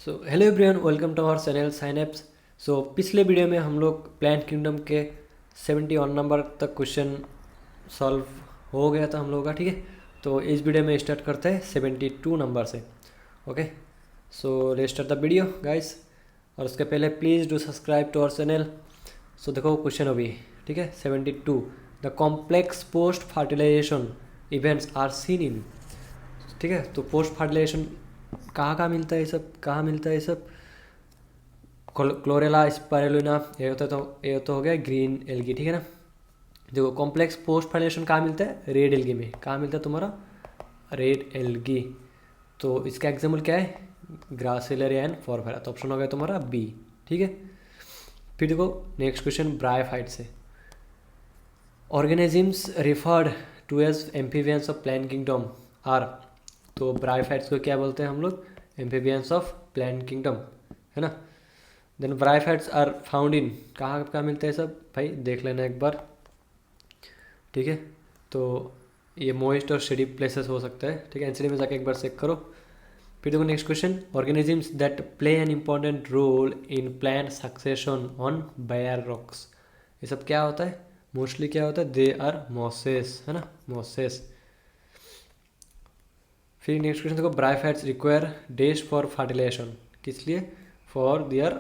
So hello everyone, welcome to our channel Synapse. So पिछले video में हम लोग प्लांट किंगडम के 71 नंबर तक क्वेश्चन सॉल्व हो गया था हम लोगों का। ठीक है, तो इस वीडियो में स्टार्ट करते हैं 72 नंबर से। Okay, so let's start the video guys. और उसके पहले please do subscribe to our channel. So देखो क्वेश्चन अभी, ठीक है 72। The complex post fertilisation events are seen in. ठीक है, तो पोस्ट फर्टिलाइजेशन कहाँ कहाँ मिलता है, ये सब कहाँ मिलता है ये सब। क्लोरेला स्पाइरुलिना, ये तो हो गया ग्रीन एल्गी। ठीक है ना। देखो कॉम्प्लेक्स पोस्ट फर्टिलाइजेशन कहाँ मिलता है, रेड एल्गी में। कहाँ मिलता है तुम्हारा, रेड एल्गी। तो इसका एग्जाम्पल क्या है, ग्रासिलेरिया एंड फॉरफेरा। तो ऑप्शन हो गया तुम्हारा बी। ठीक है, फिर देखो नेक्स्ट क्वेश्चन ब्रायोफाइट से। Organisms referred to as amphibians of plant kingdom are. तो ब्रायोफाइट्स को क्या बोलते हैं हम लोग, एम्फीबियंस ऑफ प्लांट किंगडम, है ना। Then bryophytes are found in, कहाँ कहाँ मिलते हैं सब भाई, देख लेना एक बार। ठीक है, तो ये मोइस्ट और शेडी प्लेसेस हो सकता है। ठीक है, एनसीडी में जाके एक बार चेक करो। फिर देखो next question, organisms that play an important role in plant succession on bare rocks. ये सब क्या होता है, मोस्टली क्या होता है, दे आर मॉसेस, है ना, मॉसेस। फिर नेक्स्ट क्वेश्चन देखो, bryophytes require dash for fertilisation, किस लिए, फॉर देयर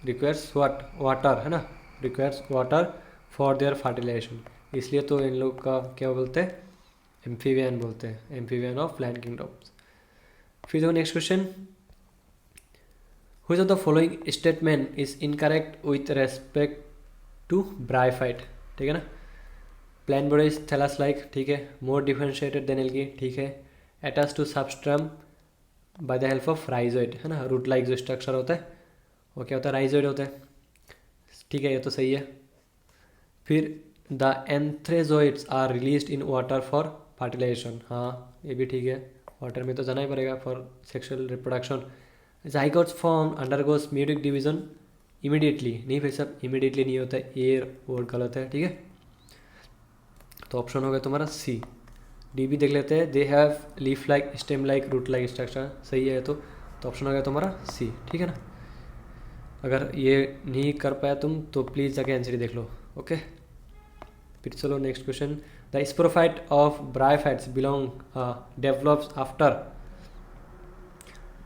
रिक्वायर्स वाटर, है ना, requires water for their fertilisation. इसलिए तो इन लोग का क्या बोलते हैं, एम्फीबियन बोलते हैं, एम्फीबियन ऑफ प्लांट किंगडम्स। फिर देखो next question, which of the following statement is incorrect with respect to bryophyte. ठीक है ना। Plant body is thallus like, ठीक है, मोर डिफरेंशिएटेड देन एल्गी, ठीक है, attach to substrum by the help of rhizoid, है ना, रूट लाइक जो स्ट्रक्चर होता है वो क्या होता है, राइजोइड होता है। ठीक है, ये तो सही है। फिर the antherozoids are released in water for fertilisation, हाँ ये भी ठीक है, वाटर में तो जाना ही पड़ेगा for sexual reproduction. Zygotes form undergoes meiotic division immediately, नहीं भाई साहब इमीडिएटली नहीं होता है, ये वर्ड गलत है। ठीक है, तो ऑप्शन हो गया तुम्हारा सी। डी भी देख लेते हैं, they have leaf like stem like root like structure, सही है तो ऑप्शन हो गया तुम्हारा सी। ठीक है ना। अगर ये नहीं कर पाया तुम तो प्लीज़ जाके आंसर देख लो। ओके, फिर चलो next question, the sporophyte of bryophytes belong develops after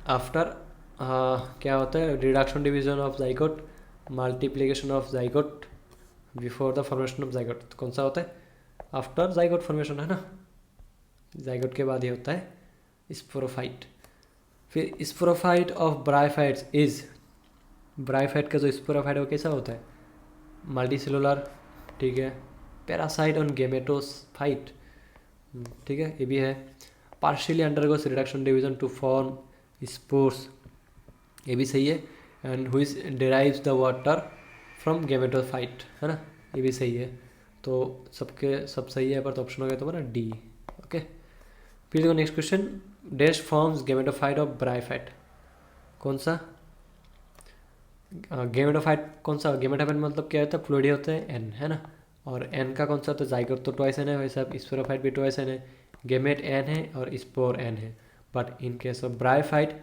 after क्या होता है, reduction division of zygote, multiplication of zygote, before the formation of zygote. तो कौन सा होता है, आफ्टर जाइगोट फॉर्मेशन, है ना, जाइगोट के बाद ही होता है स्पोरोफाइट। फिर sporophyte of bryophytes is, bryophyte का जो स्पोरोफाइट है वो कैसा होता है, मल्टी सेलुलर, ठीक है, पैरासाइट ऑन गेमेटोफाइट, ठीक है ये भी है, partially undergoes reduction division to form spores, ये भी सही है, and whose derives the water from gametophyte, है ना, ये भी सही है। तो सबके सब सही है, पर तो ऑप्शन हो गया तुम्हारा डी। ओके, फिर देखो next question, dash forms gametophyte of bryophyte, कौन सा गेमेटोफाइट, कौन सा गेमेटोफाइट मतलब क्या होता है, फ्लूइड होता है एन, है ना, और एन का कौन सा होता है, जाइगोट तो ट्वाइस एन है, वैसे अब स्पोरोफाइट भी ट्वाइस एन है, गेमेट एन है और स्पोर एन है। But in case of bryophyte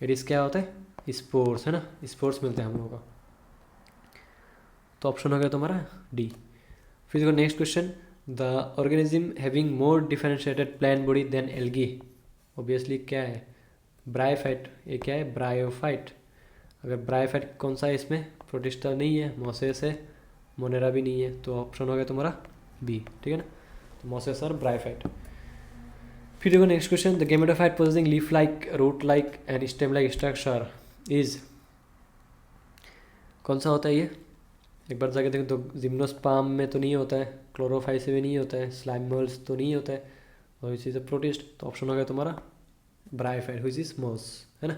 it is क्या होता है, स्पोर्स, है ना, स्पोर्स मिलते हैं हम लोगों को। तो ऑप्शन हो गया तुम्हारा डी। फिर देखो next question, the organism having more differentiated plant body than algae, obviously क्या है, ब्रायोफाइट, ये क्या है, ब्रायोफाइट। अगर ब्रायोफाइट कौन सा है इसमें, प्रोटिस्टा नहीं है, मोसेस है, मोनेरा भी नहीं है, तो ऑप्शन हो गया तुम्हारा बी। ठीक है ना, तो मोसेस और ब्रायोफाइट। फिर देखो next question, the gametophyte possessing leaf like root like and stem like structure is, कौन सा होता है ये, एक बार जाके देखो, तो जिम्नोस्पर्म में तो नहीं होता है, क्लोरोफाइस में नहीं होता है, स्लाइम मोल्स तो नहीं होता है, और इसी से प्रोटिस्ट, तो ऑप्शन हो गया तुम्हारा ब्रायोफाइट व्हिच इज मोस, है ना।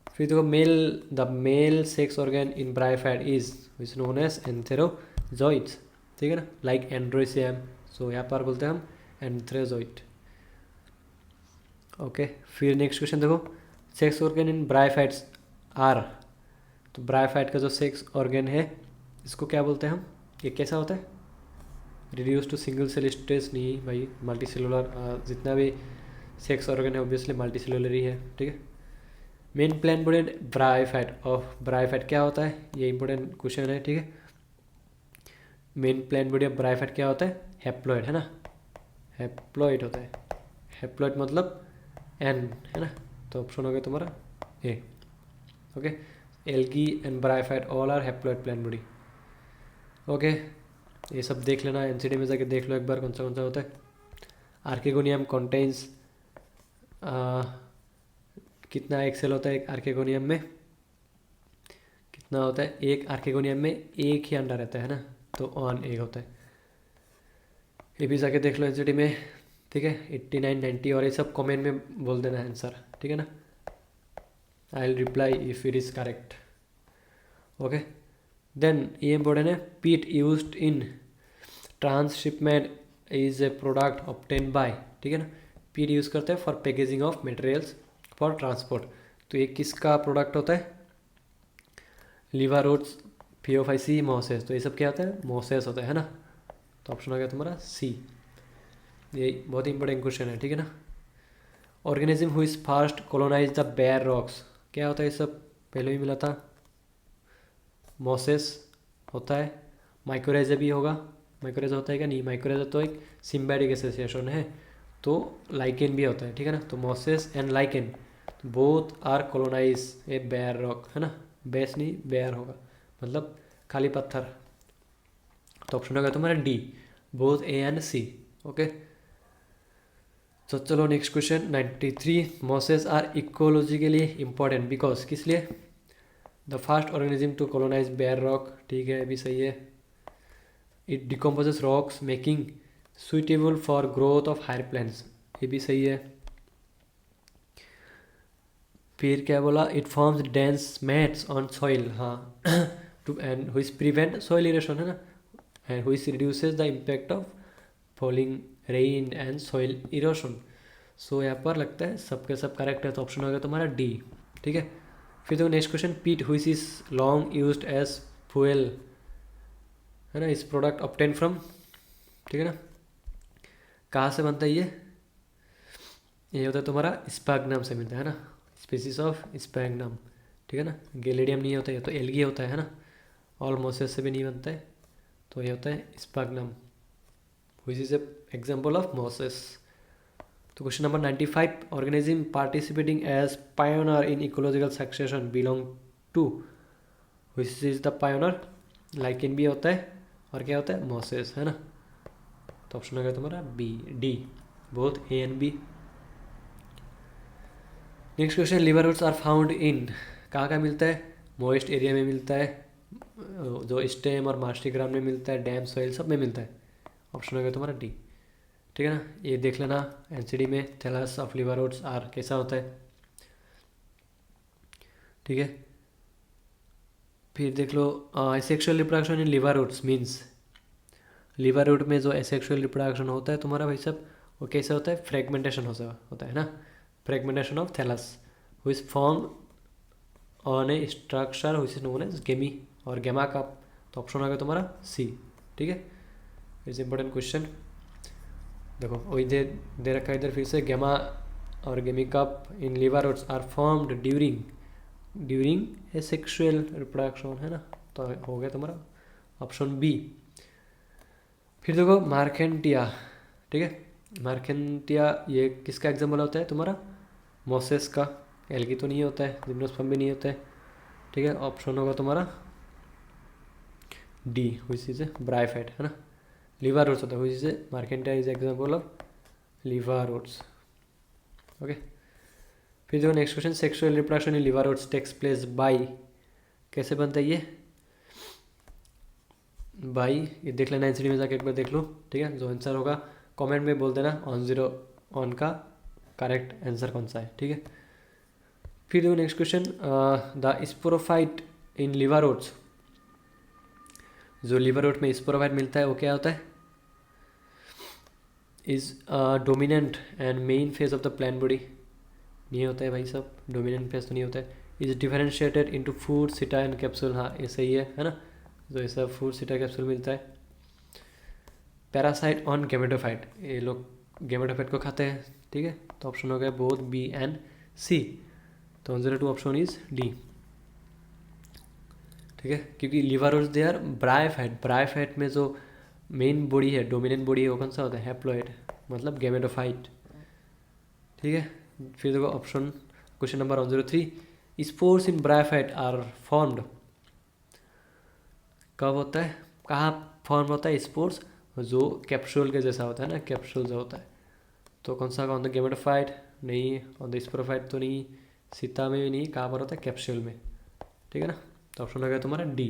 फिर देखो male, the male sex organ in bryophyte is which known as antherozoids, ठीक है ना, लाइक एंड्रोसियम, सो यहाँ पर बोलते हैं हम एंथेरोजोइड। ओके, फिर नेक्स्ट क्वेश्चन देखो, sex organ in bryophytes are, तो ब्रायोफाइट का जो सेक्स ऑर्गन है इसको क्या बोलते हैं हम, ये कैसा होता है, reduce to single cell stage, नहीं भाई मल्टी सेलुलर, जितना भी सेक्स ऑर्गन है ऑब्वियसली मल्टी सेलुलर ही है। ठीक है, मेन प्लान बॉडी ब्रायोफाइट, और ब्रायोफाइट क्या होता है, ये इंपॉर्टेंट क्वेश्चन है, ठीक है। Main plan body of bryophyte क्या होता है, हैप्लॉइड, है ना, हैप्लॉइड होता है। हैप्लॉइड मतलब एन, है ना, तो ऑप्शन हो गया तुम्हारा A. Okay, algae and bryophyte all are haploid plan body. Okay, ये सब देख लेना, एनसीडी में जाके देख लो एक बार कौन सा होता है। आर्किगोनियम कॉन्टेन्स, कितना एक सेल होता है एक आर्किगोनियम में, कितना होता है, एक आर्किगोनियम में एक ही अंडा रहता है ना, तो ऑन एक होता है। ये भी जाके देख लो एनसीडी में, ठीक है। 89, 90 और ये सब कमेंट में बोल देना आंसर, ठीक है ना। I will reply if it is correct. Okay, then ये इम्पोर्टेंट है, peat used in transshipment is a product obtain by, ठीक है ना। पीट यूज़ करते हैं for packaging of materials for transport, तो ये किसका प्रोडक्ट होता है, लीवर रूट्स, फियोफाइसी, मोसेस, तो ये सब क्या होता है, मोसेस होता है ना, तो ऑप्शन हो गया तुम्हारा सी। ये बहुत इंपॉर्टेंट क्वेश्चन है, ठीक है ना। Organism who is first colonise the bare rocks, क्या होता है, ये सब पहले ही मिला था, मोसेस होता है। माइक्रोरेजा भी होगा, माइक्रोरेजा होता है क्या, नहीं, माइक्रोरेजा तो एक सिम्बायोटिक एसोसिएशन है, तो लाइकेन भी होता है, ठीक है ना। तो mosses and lichen both are colonise a bare rock, है ना, बेस नहीं बेयर होगा, मतलब खाली पत्थर, तो ऑप्शन होगा तुम्हारा D, both A and C. Okay, तो चलो next question 93, mosses are ecologically important because, किस लिए, the first organism to colonise bare rock, ठीक है, ये भी सही है। It decomposes rocks making suitable for growth of higher plants, ये भी सही है। फिर क्या बोला, it forms dense mats on soil, हाँ, to and which prevent soil erosion, है ना, and which reduces the impact of falling rain and soil erosion. So यहाँ पर लगता है सबके सब करेक्ट है, तो ऑप्शन हो गया तुम्हारा डी, ठीक है। फिर देखो next question, peat which is long used as fuel, है ना, इस प्रोडक्ट ऑब्टेन फ्रॉम, ठीक है ना, कहाँ से बनता है ये होता है तुम्हारा स्पैग्नम से मिलता है ना, स्पीसीज ऑफ स्पैग्नम, ठीक है ना। गैलेडियम नहीं होता है, तो एल्गी होता है ना, ऑल मोसेस से भी नहीं बनता है, तो ये होता है Sphagnum which is a example of mosses. तो question number 95, organism participating as pioneer in ecological succession belong to, which is the pioneer, lichen भी होता है, और क्या होता है, मोसेस, है ना, तो ऑप्शन हो गया तुम्हारा B, D, both A and B. Next question, liverworts are found in, कहाँ कहाँ मिलता है, मॉइस्ट एरिया में मिलता है, जो स्टेम और मास्टिग्राम में मिलता है, डैम सॉइल सब में मिलता है, ऑप्शन हो गया तुम्हारा डी, ठीक है ना। ये देख लेना एनसीडी में, thallus of liverworts are कैसा होता है, ठीक है। फिर देख लो, asexual reproduction in liverworts means, liverwort में जो एसेक्सुअल रिप्रोडक्शन होता है तुम्हारा भाई सब, वो कैसे होता है, फ्रेगमेंटेशन होता है ना, fragmentation of thallus which form on a structure which is known as gemmae और गेमा कप, तो ऑप्शन होगा तुम्हारा सी, ठीक है। इट्स इंपॉर्टेंट क्वेश्चन, देखो वही दे रखा है इधर फिर से, गेमा और gemmae cup in liverworts are formed during asexual reproduction, है ना, तो हो गया तुम्हारा ऑप्शन बी। फिर देखो मार्केंटिया, ठीक है, मार्केंटिया ये किसका एग्जाम्पल होता है तुम्हारा, मोसेस का, एल्गी तो नहीं होता है, जिम्नोस्पर्म भी नहीं होता है, ठीक है, ऑप्शन होगा तुम्हारा D, which is a bryophyte, है ना। लिवर रूट्स होता है, which is a Marchantia is example of liverworts. Okay, फिर देखो next question, sexual reproduction in liverworts takes place by, कैसे बनता है ये, बाई, ये देख लेना एनसीडी में जाके एक बार देख लो, ठीक है। जो आंसर होगा कमेंट में बोल देना ऑन का करेक्ट आंसर कौन सा है, ठीक है। फिर देखो next question, the sporophyte in liverworts, जो लिवर रूट में स्पोरोफाइट मिलता है वो क्या होता है, is dominant and main phase of the plant body, नहीं होता है भाई सब, डोमिनेंट फेज तो नहीं होता है। Is differentiated into foot seta and capsule, हाँ ये सही है ना, जो ऐसा फूड सिटा कैप्सूल मिलता है। पैरासाइट ऑन गेमेटोफाइट, ये लोग गेमेटोफाइट को खाते हैं, ठीक है, तो ऑप्शन हो गया बोथ बी एंड सी। तो 102 ऑप्शन इज डी, ठीक है, क्योंकि लिवारोड्स दे आर ब्रायोफाइट। ब्रायोफाइट में जो मेन बॉडी है, डोमिनेंट बॉडी है, वो कौन सा होता है? हैप्लॉइड, मतलब गैमेटोफाइट, ठीक है। फिर देखो option question number 103, spores in bryophyte are formed, कब होता है, कहाँ फॉर्म होता है स्पोर्स? जो कैप्सूल के जैसा होता है ना, कैप्सूल जो होता है, तो कौन सा? ऑन द गैमेटोफाइट नहीं, ऑन द स्पोरोफाइट तो नहीं, सीता में भी नहीं, कहाँ पर होता है? कैप्सूल में, ठीक है ना। तो ऑप्शन हो गया तुम्हारा डी।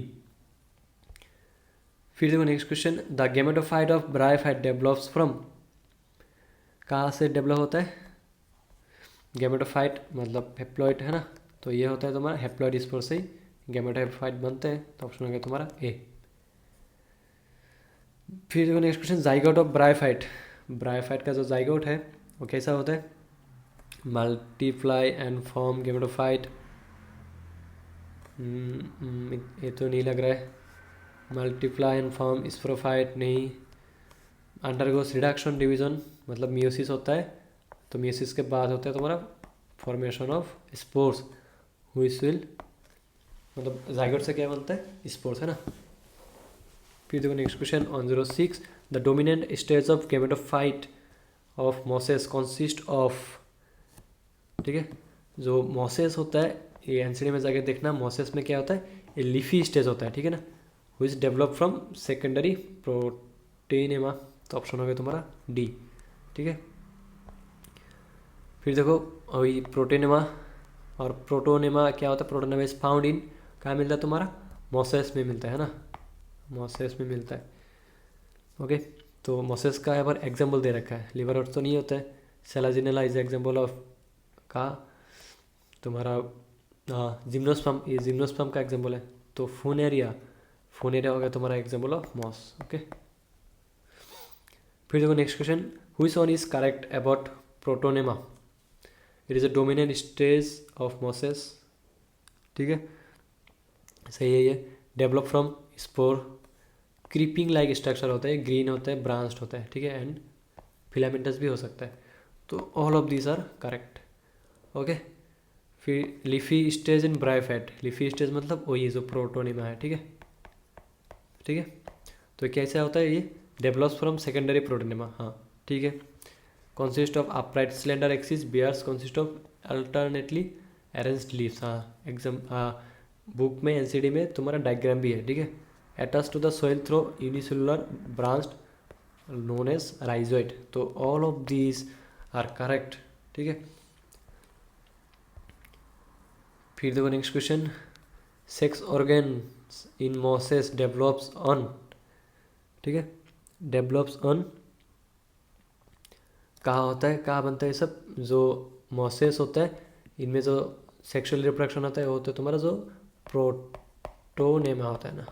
फिर देखो next question, the gametophyte of bryophyte develops from, कहाँ से डेवलप होता है? गैमेटोफाइट मतलब हैप्लॉइड है ना, तो ये होता है तुम्हारा हैप्लॉइड स्पोर से ही गैमेटोफाइट बनते हैं, तो ऑप्शन हो गया तुम्हारा ए। फिर देखो next question, zygote of bryophyte, bryophyte का जो जाइगोट है वो कैसा होता है? मल्टीप्लाई एंड फॉर्म गैमेटोफाइट, ये तो नहीं लग रहा है। मल्टीप्लाई एंड फॉर्म स्पोरोफाइट नहीं। अंडरगोस रिडक्शन डिवीजन मतलब मियोसिस होता है, तो मियोसिस के बाद होता है तुम्हारा formation of spores, which will, मतलब जाइगोट से क्या बनता है? स्पोर्स, है ना। फिर देखो next question 106, the dominant stage of gametophyte of Moses consist of, ठीक है, जो मोसेस होता है, ये एनसीडी में जाके देखना, मोसेस में क्या होता है? ये लीफी स्टेज होता है, ठीक है ना, व्हिच डेवलप फ्रॉम सेकेंडरी प्रोटीनेमा, तो ऑप्शन हो गया तुम्हारा डी, ठीक है। फिर देखो अभी प्रोटीनेमा और प्रोटोनेमा क्या होता है? प्रोटोनेमा इज फाउंड इन, कहाँ मिलता है तुम्हारा? मोसेस में मिलता है ना, मोसेस में मिलता है, ओके। तो मोसेस का यहाँ पर एग्जाम्पल दे रखा है, लिवर तो नहीं होता है। सेलाजिनेला इज एग्जाम्पल ऑफ का तुम्हारा जिम्नोस्पर्म, ये जिम्नोस्पर्म का एग्जाम्पल है। तो फुनेरिया, फुनेरिया हो गया तुम्हारा एग्जाम्पल ऑफ मॉस, ओके। फिर देखो next question, which one is correct about protonema? It is a dominant stage of mosses, ठीक है, सही है ये। Develop from spore, creeping like structure होता है, ग्रीन होता है, ब्रांच्ड होता है, ठीक है, एंड फिलामेंटस भी हो सकता है। तो all of these are correct, okay. फिर leafy stage in bryophyte, leafy stage मतलब वही जो प्रोटोनेमा है, ठीक है, ठीक है। तो कैसे होता है ये? डेवलप्स फ्रॉम सेकेंडरी प्रोटोनेमा, हाँ, ठीक है। consist of upright slender axis, bears consist of alternately arranged leaves, हाँ एग्जाम बुक में एनसीडी में तुम्हारा डायग्राम भी है, ठीक है। Attach to the soil through unicellular branched known as rhizoid, तो all of these are correct, ठीक है। फिर देखो next question, sex organs in mosses develops on, ठीक है, डेवलप्स ऑन कहाँ होता है, कहाँ बनता है सब? जो मोसेस होता है इनमें जो सेक्सुअल रिप्रोडक्शन होता है वो होता है तुम्हारा जो प्रोटोनेमा होता है ना,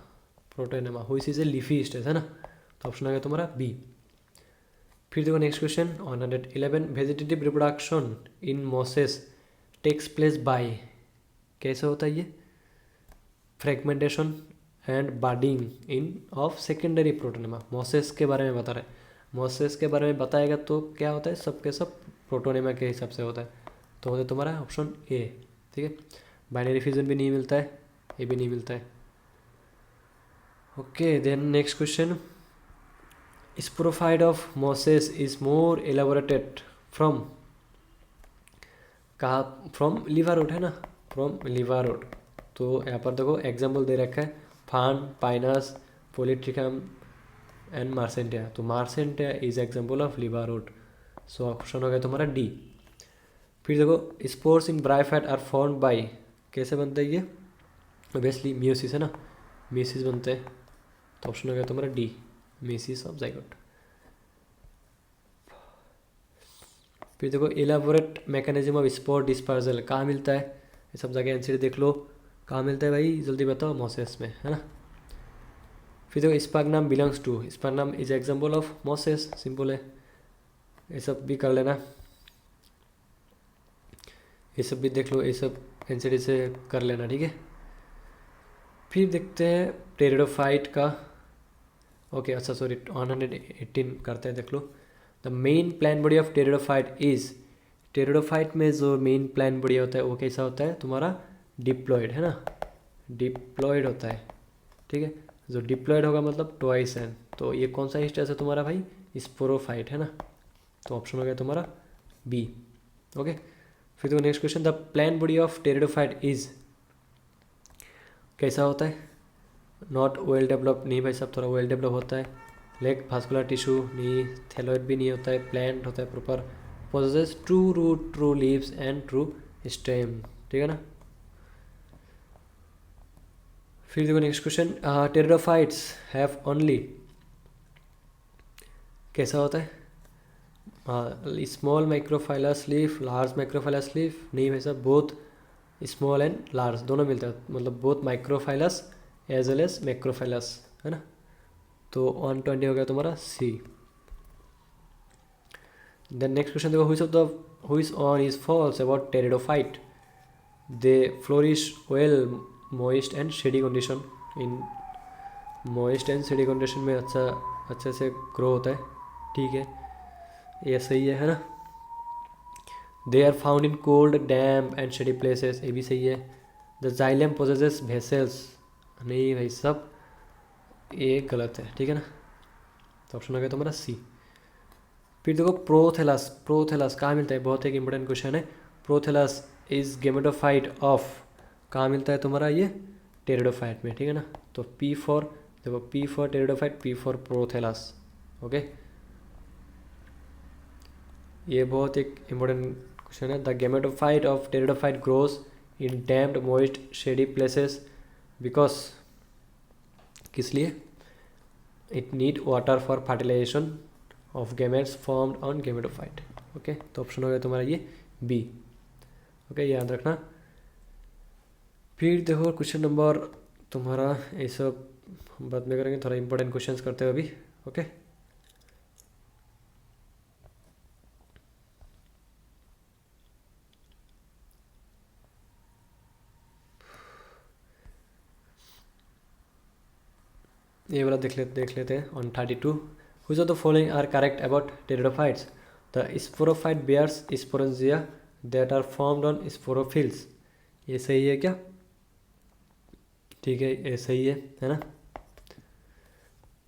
protonema, which is A leafy stage, है ना, तो ऑप्शन आ गया तुम्हारा बी। फिर देखो next question 111, vegetative reproduction in mosses takes place by, कैसे होता है ये? Fragmentation and budding in of secondary protonema, mosses के बारे में बता रहे हैं, मोसेस के बारे में बताएगा तो क्या होता है? सब के सब प्रोटोनेमा के हिसाब से होता है, तो होता है तुम्हारा ऑप्शन ए, ठीक है। बाइनरी फ्यूजन भी नहीं मिलता है, ये भी नहीं मिलता है, okay. Then next question, sporophyte of mosses is more elaborated from, कहाँ? फ्रॉम लिवर रूट, है ना, फ्रॉम लिवर रूट। तो यहाँ पर देखो एग्जाम्पल दे रखा है, फान, पाइनस, पोलिट्रिकम एंड मार्सेंटिया, तो Marchantia is example of liverwort, so option हो गया तुम्हारा डी। फिर देखो spores in bryophyte are formed by, कैसे बनते हैं ये? ऑब्वियसली मियोसिस, है ना, मियोसिस बनते हैं, तो ऑप्शन हो गया तुम्हारा डी, मियोसिस ऑफ जाइगोट। फिर देखो elaborate mechanism of spore dispersal कहाँ मिलता है? ये सब जगह एनसीडी देख लो, कहाँ मिलता है भाई, जल्दी बताओ, मोसेस में, है ना। फिर देखो Sphagnum belongs to, Sphagnum is example of mosses, simple है, ये सब भी कर लेना, ये सब भी देख लो, ये सब एनसीडी से कर लेना, ठीक है। फिर देखते हैं टेरिडोफाइट का, ओके, अच्छा सॉरी 118 करते हैं, देख लो। The main plant body of pteridophyte is pteridophyte में जो मेन प्लान बॉडी होता है वो कैसा होता है तुम्हारा, डिप्लॉयड है ना, डिप्लॉयड होता है, ठीक है। जो डिप्लॉयड होगा मतलब ट्वाइस एन, तो ये कौन सा स्टेज है तुम्हारा भाई, स्पोरोफाइट है ना, तो ऑप्शन हो गया तुम्हारा बी। ओके, फिर देखो next question, the plan body of pteridophyte is, कैसा होता है, नॉट वेल डेवलप, नहीं भाई साहब थोड़ा वेल डेवलप होता है, लेग भास्कुलर टिश्यू नहीं, थैलॉइड भी नहीं होता है, प्लांट होता है proper, possess true root, true leaves and true stem, ठीक है ना। फिर देखो next question, pteridophytes have only, कैसा होता है, small microphyllous leaf, large microphyllous leaf, नहीं भाई साहब बोथ स्मॉल एंड लार्ज दोनों मिलता है, मतलब both microphyllous as well as macrophyllous, है ना, तो 120 हो गया तुम्हारा सी। देन नेक्स्ट क्वेश्चन देखो, who is on is false about pteridophyte, they flourish well moist and shady condition, in moist and shady condition में अच्छे से ग्रो होता है, ठीक है, ये सही है ना। They are found in cold damp and shady places, ये भी सही है। द जाइलम पोजेसेस वेसल्स, नहीं भाई सब ये गलत है, ठीक है ना, तो ऑप्शन हो गया तुम्हारा सी। फिर देखो प्रोथेलस, प्रोथेलस कहाँ मिलता है, बहुत एक इंपॉर्टेंट क्वेश्चन है, प्रोथेलस इज गेमेटोफाइट ऑफ, कहाँ मिलता है तुम्हारा ये, टेरिडोफाइट में, ठीक है ना, तो पी फॉर, देखो P for pteridophyte, P for prothallus, okay. ये बहुत एक इंपॉर्टेंट क्वेश्चन है, the gametophyte of pteridophyte grows in damp moist shady places because, किस लिए, it need water for fertilisation of gametes formed on gametophyte, okay, तो option हो गया तुम्हारा ये बी, ओके, याद रखना। फिर देखो क्वेश्चन नंबर तुम्हारा, ये सब बाद में करेंगे, थोड़ा इंपॉर्टेंट क्वेश्चंस करते हैं अभी, ओके। ये वाला देख लेते हैं on 32, which of the following are correct about pteridophytes, the sporophyte bears sporangia that are formed on sporophylls, ये सही है क्या, ठीक है ये सही है ना।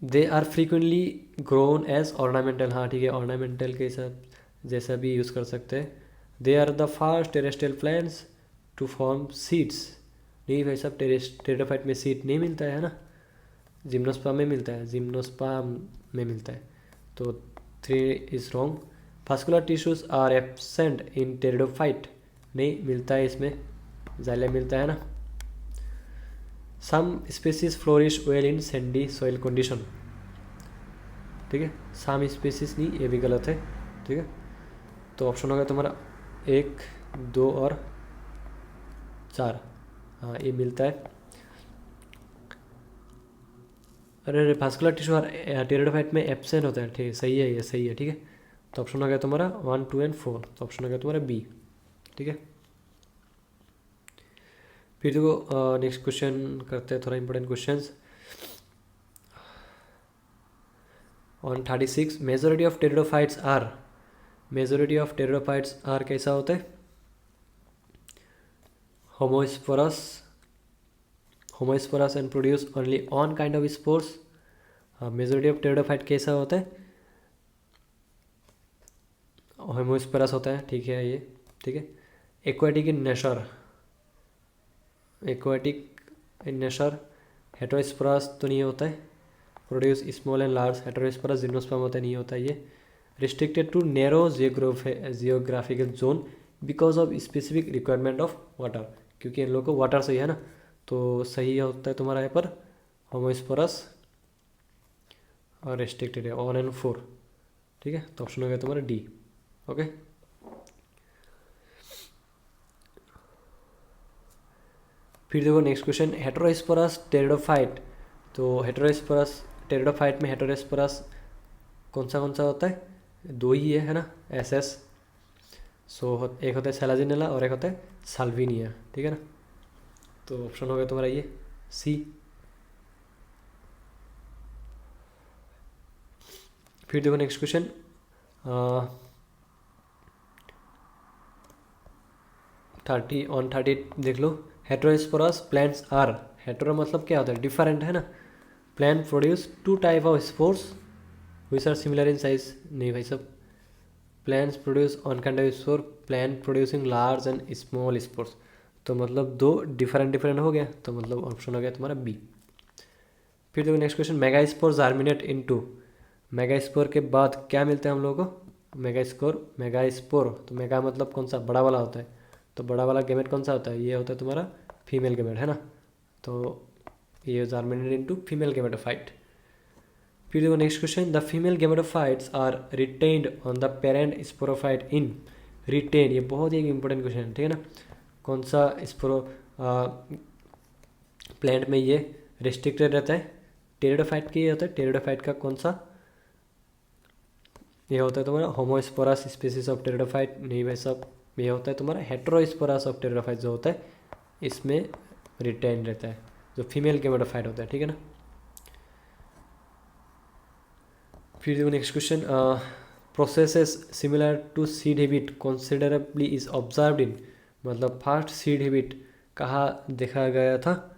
They are frequently grown as ornamental, हाँ ठीक है, ऑर्नामेंटल के हिसाब जैसा भी यूज़ कर सकते हैं। They are the first terrestrial plants to form seeds, नहीं भाई साहब टेरिडोफाइट में सीड नहीं मिलता है ना, जिम्नोस्पर्म में मिलता है, जिम्नोस्पर्म में मिलता है, तो 3 is wrong. Vascular tissues are absent in pteridophyte, नहीं मिलता है इसमें, जाइलम मिलता है ना। Some species flourish well in sandy soil condition, ठीक है, सम स्पीसीज नहीं, ये भी गलत है, ठीक है, तो ऑप्शन होगा तुम्हारा 1, 2 और 4, हाँ ये मिलता है। अरे फास्कुलर टिश्यू टेरिडोफाइट में एब्सेंट होता है, ठीक है सही है, ये सही है, ठीक है, तो ऑप्शन हो गया तुम्हारा 1, 2 एंड 4, तो ऑप्शन हो गया तुम्हारा बी, ठीक है। फिर देखो नेक्स्ट क्वेश्चन करते हैं, थोड़ा important questions on 36, majority of pteridophytes are, majority of pteridophytes are कैसा होता है, homosporous, homosporous and produce only one kind of spores, हाँ मेजोरिटी ऑफ टेरिडोफाइट कैसा होता है, होमोस्पोरस होता है, ठीक है ये, ठीक है। Aquatic in nature, aquatic in nature, heterosporous तो नहीं होता है, produce small and large, heterosporous gymnosperm होता है, नहीं होता ये। Restricted to narrow geographical zone because of specific requirement of water, क्योंकि इन लोगों को वाटर सही है ना, तो सही होता है तुम्हारा यहाँ पर होमोस्पोरस, और रिस्ट्रिक्टेड है 1 एंड 4, ठीक है, तो ऑप्शन हो गया तुम्हारा डी, ओके। फिर देखो नेक्स्ट क्वेश्चन, हेटेरोस्पोरस टेरिडोफाइट, तो हेटेरोस्पोरस टेरिडोफाइट में हेटेरोस्पोरस कौन सा होता है, 2 ही है ना, एसएस, सो एक होता है सेलाजिनेला और एक होता है साल्विनिया, ठीक है ना, तो ऑप्शन हो गया तुम्हारा ये सी। फिर देखो नेक्स्ट क्वेश्चन, 30 देख लो। हेटेरोस्पोरस प्लांट्स आर, हेटेरो मतलब क्या होता है, डिफरेंट है ना। Plant produce 2 type of spores which are similar in size, नहीं भाई सब। Plants produce one kind of spore, plant producing large and small spores, तो मतलब 2 डिफरेंट हो गया, तो मतलब ऑप्शन हो गया तुम्हारा बी। फिर देखो next question, megaspore germinate into, megaspore के बाद क्या मिलता है हम लोगों को, मेगास्पोर, तो मेगा मतलब कौन सा, बड़ा वाला होता है, तो बड़ा वाला गेमेट कौन सा होता है, ये होता है तुम्हारा फीमेल गेमेट है ना, तो ये जार्मिनेट इनटू फीमेल गेमेटोफाइट। फिर देखो next question, the female gametophytes are retained on the parent sporophyte in, retain, ये बहुत ही एक इंपॉर्टेंट क्वेश्चन है, ठीक है ना। कौन सा स्पोरो प्लांट में ये रिस्ट्रिक्टेड रहता है, टेरिडोफाइट की ये होता है, टेरिडोफाइट का कौन सा, ये होता है तुम्हारा होमोस्पोरस स्पीसीज ऑफ टेरिडोफाइट, नहीं भाई साहब, ये होता है तुम्हारा हेटेरोस्पोरस ऑफ टेरिडोफाइट जो होता है, इसमें रिटेन रहता है, जो फीमेल गेमेटोफाइट होता है, ठीक है ना। फिर देखो next question, processes similar to seed habit considerably is observed in, मतलब फर्स्ट सीड हैबिट कहाँ देखा गया था,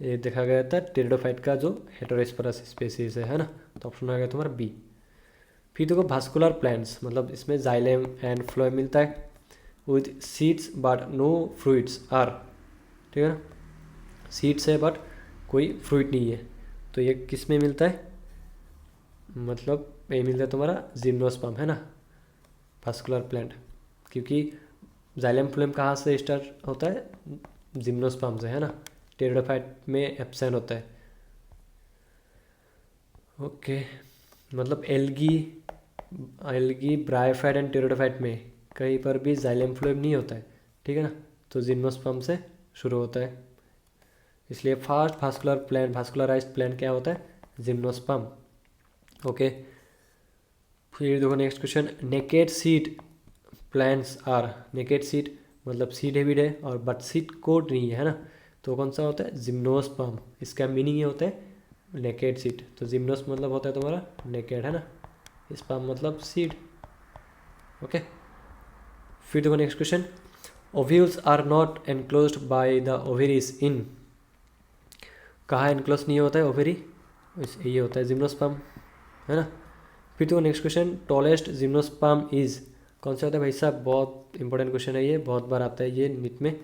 ये देखा गया था टेरिडोफाइट का जो हेटेरोस्पोरस स्पीसीज है ना, तो ऑप्शन आ गया तुम्हारा बी। फिर देखो भास्कुलर प्लांट्स, मतलब इसमें जाइलेम एंड फ्लोएम मिलता है with seeds but no fruits are, ठीक है ना, सीड्स है बट कोई फ्रूट नहीं है, तो ये किस में मिलता है, मतलब ये मिलता है तुम्हारा जिम्नोस्पर्म है ना, भास्कुलर प्लांट, क्योंकि जाइलेम फ्लोएम कहाँ से स्टार्ट होता है, जिम्नोस्पर्म से है ना, टेरिडोफाइट में एब्सेंट होता है। ओके, मतलब एल्गी ब्रायोफाइट एंड टेरिडोफाइट में कहीं पर भी जाइलेम फ्लोएम नहीं होता है, ठीक है ना, तो जिम्नोस्पर्म से शुरू होता है, इसलिए first vascular plant, vascularised plant क्या होता है, जिम्नोस्पर्म। ओके, फिर देखो next question, naked seed plants are, naked seed मतलब सीड हैबिट है और बट सीड कोट नहीं है ना, तो कौन सा होता है, जिम्नोस्पर्म, इसका मीनिंग ये होता है नेकेड सीड, तो जिम्नोस मतलब होता है तुम्हारा नेकेड है ना, स्पर्म मतलब सीड। ओके, फिर देखो next question, ovules are not enclosed by the ovaries in, कहाँ एनक्लोज नहीं होता है ओवेरी, ये होता है जिम्नोस्पर्म है ना। फिर देखो next question, tallest gymnosperm is, कौन सा होता है भाई साहब, बहुत इंपॉर्टेंट क्वेश्चन है ये, बहुत बार आता है ये नीट में,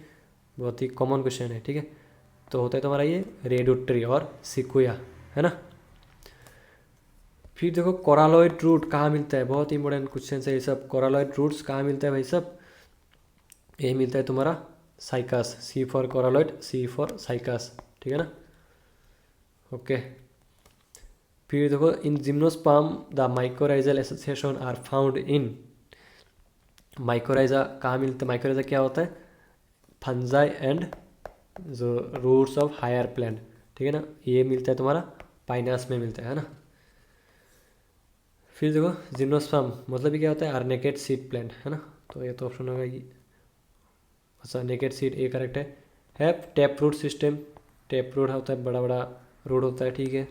बहुत ही कॉमन क्वेश्चन है, ठीक है, तो होता है तुम्हारा ये रेडवुड ट्री और सिक्विया है ना। फिर देखो कोरालॉइड रूट कहाँ मिलता है, बहुत इंपॉर्टेंट क्वेश्चन है ये सब, कोरालॉइड रूट्स कहाँ मिलता है भाई साहब, ये मिलता है तुम्हारा साइकास, सी फॉर कोरालॉइड, सी फॉर साइकास, ठीक है ना। ओके, फिर देखो in gymnosperm the mycorrhizal association are found in, mycorrhiza कहाँ मिलता है, माइकोराइजा क्या होता है, फंजाई एंड जो रूट्स ऑफ हायर प्लांट, ठीक है ना, ये मिलता है तुम्हारा पाइनस में मिलता है ना। फिर देखो जिम्नोस्पर्म मतलब ये क्या होता है, आर्नेकेड सीड प्लांट है ना, तो ये तो ऑप्शन होगा ये, अच्छा नेकेड सीड ये करेक्ट है tap root system, tap root होता है बड़ा बड़ा रूट होता है, ठीक है।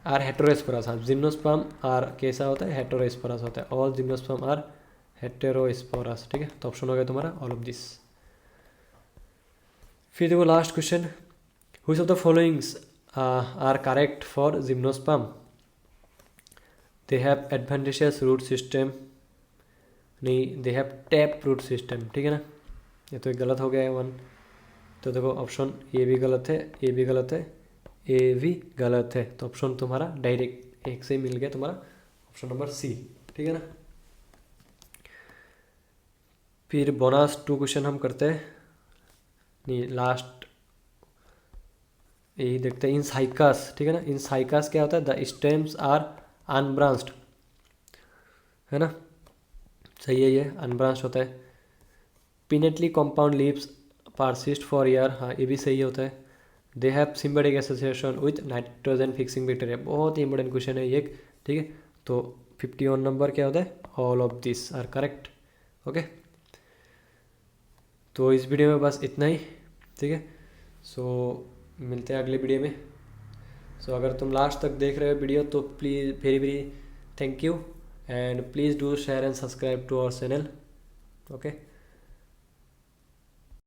आर हेटेरोस्पोरस, हाँ जिम्नोस्पर्म आर कैसा होता है, हेटेरोस्पोरस होता है, ऑल जिम्नोस्पर्म आर हेटेरोस्पोरस, ठीक है, तो ऑप्शन हो गया तुम्हारा ऑल ऑफ दिस। फिर देखो last question, which of the followings are correct for gymnosperm, they have adventitious root system, नहीं they have tap root system, ठीक है ना, ये तो एक गलत हो गया है 1, तो देखो ऑप्शन ए भी गलत है, ए भी गलत है, ए भी गलत है, तो ऑप्शन तुम्हारा डायरेक्ट एक से मिल गया तुम्हारा ऑप्शन नंबर सी, ठीक है ना। फिर बोनस 2 क्वेश्चन हम करते हैं, नहीं लास्ट यही देखते हैं, इन साइकास, ठीक है ना, इन साइकास क्या होता है, द स्टेम्स आर अनब्रांच्ड है ना, सही है, ये अनब्रांच होता है, pinnately compound leaves persist for year, हाँ ये भी सही होता है, they have symbiotic association with nitrogen fixing bacteria, बहुत ही इंपॉर्टेंट क्वेश्चन है ये, ठीक है, तो 51 नंबर क्या होता है, all of this are correct. Okay, तो इस वीडियो में बस इतना ही, ठीक है, सो मिलते हैं अगले वीडियो में। सो अगर तुम लास्ट तक देख रहे हो वीडियो तो please very very thank you, and please do share and subscribe to our channel. Okay.